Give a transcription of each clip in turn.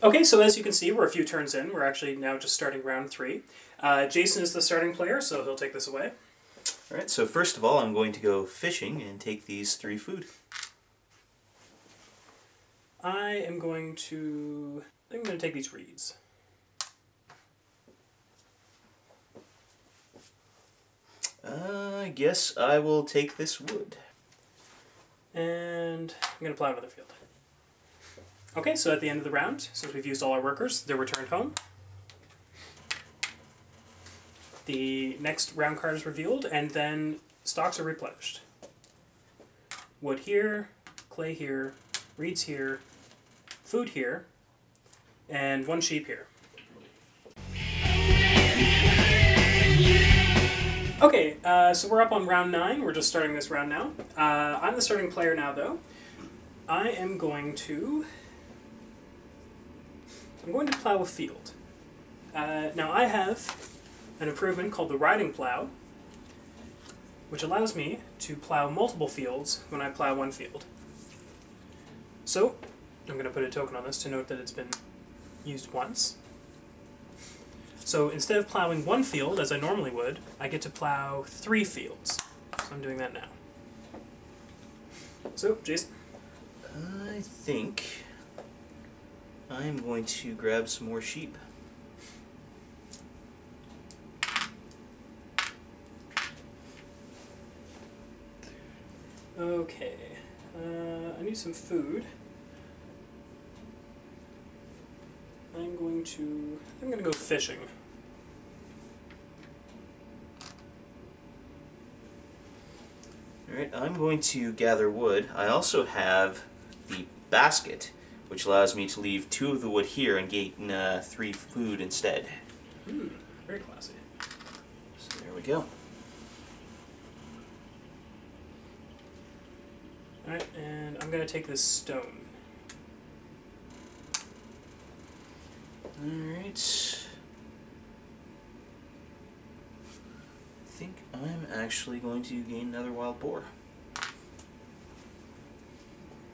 Okay, so as you can see, we're a few turns in. We're actually now just starting round 3. Jason is the starting player, so he'll take this away. Alright, so first of all, I'm going to go fishing and take these 3 food. I'm going to take these reeds. I guess I will take this wood. And I'm going to plow another field. Okay, so at the end of the round, since we've used all our workers, they're returned home. The next round card is revealed, and then stocks are replenished. Wood here, clay here, reeds here, food here, and 1 sheep here. Okay, so we're up on round 9. We're just starting this round now. I'm the starting player now, though. I'm going to plow a field. Now I have an improvement called the riding plow, which allows me to plow multiple fields when I plow 1 field. So I'm going to put a token on this to note that it's been used once. So instead of plowing 1 field, as I normally would, I get to plow 3 fields. So I'm doing that now. So, Jason? I think I'm going to grab some more sheep. Okay. I need some food. I'm going to go fishing. Alright, I'm going to gather wood. I also have the basket, which allows me to leave 2 of the wood here and gain 3 food instead. Very classy. So there we go. Alright, and I'm going to take this stone. Alright. I think I'm actually going to gain another wild boar.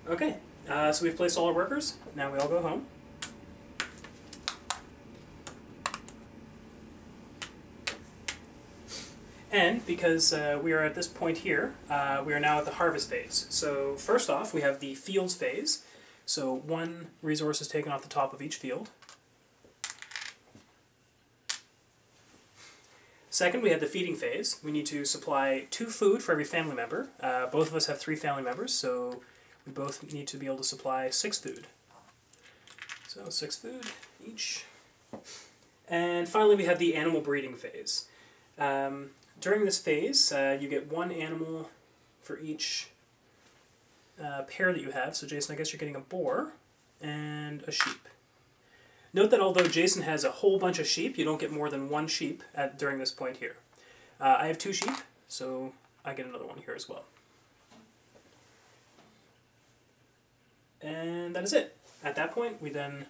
Okay, so we've placed all our workers. Now we all go home. And because we are at this point here, we are now at the harvest phase. So first off, we have the fields phase. So 1 resource is taken off the top of each field. Second, we have the feeding phase. We need to supply 2 food for every family member. Both of us have 3 family members, so we both need to be able to supply 6 food. So 6 food each. And finally, we have the animal breeding phase. During this phase, you get 1 animal for each pair that you have. So Jason, I guess you're getting a boar and a sheep. Note that although Jason has a whole bunch of sheep, you don't get more than 1 sheep during this point here. I have 2 sheep, so I get another one here as well. And that is it. At that point, we then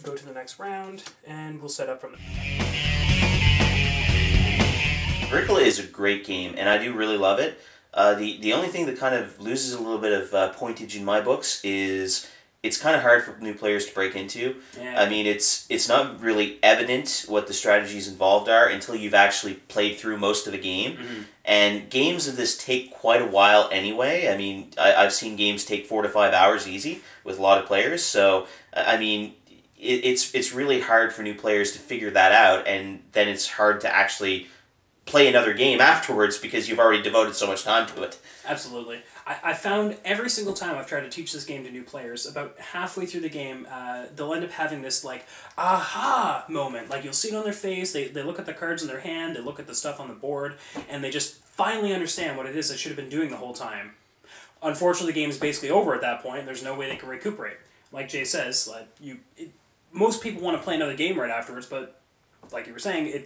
go to the next round, and we'll set up from there. Agricola is a great game, and I do really love it. The only thing that kind of loses a little bit of pointage in my books is it's kind of hard for new players to break into. Yeah. I mean, it's not really evident what the strategies involved are until you've actually played through most of the game. Mm-hmm. And games of this take quite a while anyway. I mean, I've seen games take 4 to 5 hours easy with a lot of players. So, I mean, it's really hard for new players to figure that out, and then it's hard to actually play another game afterwards because you've already devoted so much time to it. Absolutely. I found every single time I've tried to teach this game to new players, about halfway through the game, they'll end up having this, like, aha moment. Like, you'll see it on their face, they look at the cards in their hand, they look at the stuff on the board, and they just finally understand what it is they should have been doing the whole time. Unfortunately, the game is basically over at that point. There's no way they can recuperate. Like Jay says, most people want to play another game right afterwards, but like you were saying,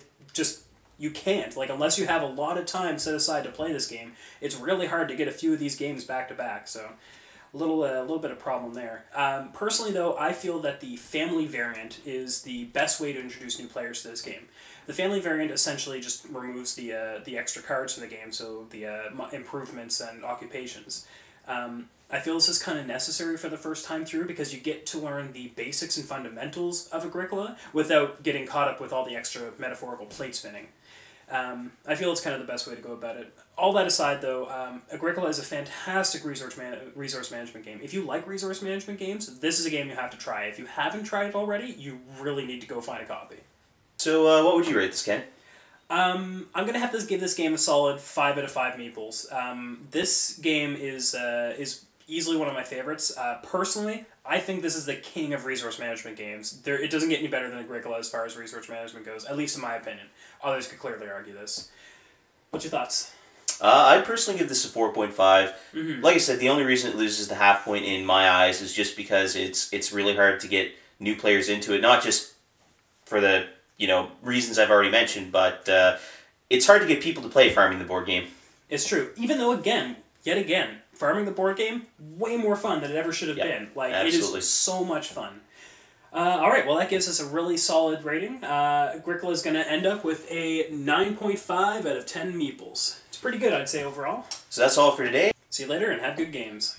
you can't. Like, unless you have a lot of time set aside to play this game, it's really hard to get a few of these games back to back. So, a little bit of problem there. Personally, though, I feel that the family variant is the best way to introduce new players to this game. The family variant essentially just removes the extra cards from the game, so the improvements and occupations. I feel this is kind of necessary for the first time through because you get to learn the basics and fundamentals of Agricola without getting caught up with all the extra metaphorical plate spinning. I feel it's kind of the best way to go about it. All that aside, though, Agricola is a fantastic resource management game. If you like resource management games, this is a game you have to try. If you haven't tried it already, you really need to go find a copy. So, what would you rate this, Ken? I'm gonna have to give this game a solid 5 out of 5 meeples. This game is easily one of my favorites. Personally, I think this is the king of resource management games. It doesn't get any better than Agricola as far as resource management goes, at least in my opinion. Others could clearly argue this. What's your thoughts? I'd personally give this a 4.5. Mm-hmm. Like I said, the only reason it loses the half point in my eyes is just because it's really hard to get new players into it. Not just for the reasons I've already mentioned, but it's hard to get people to play Farming the Board Game. It's true. Even though, yet again, Farming the Board Game, way more fun than it ever should have been. Like, absolutely. It is so much fun. Alright, well that gives us a really solid rating. Agricola is going to end up with a 9.5 out of 10 meeples. It's pretty good, I'd say, overall. So that's all for today. See you later, and have good games.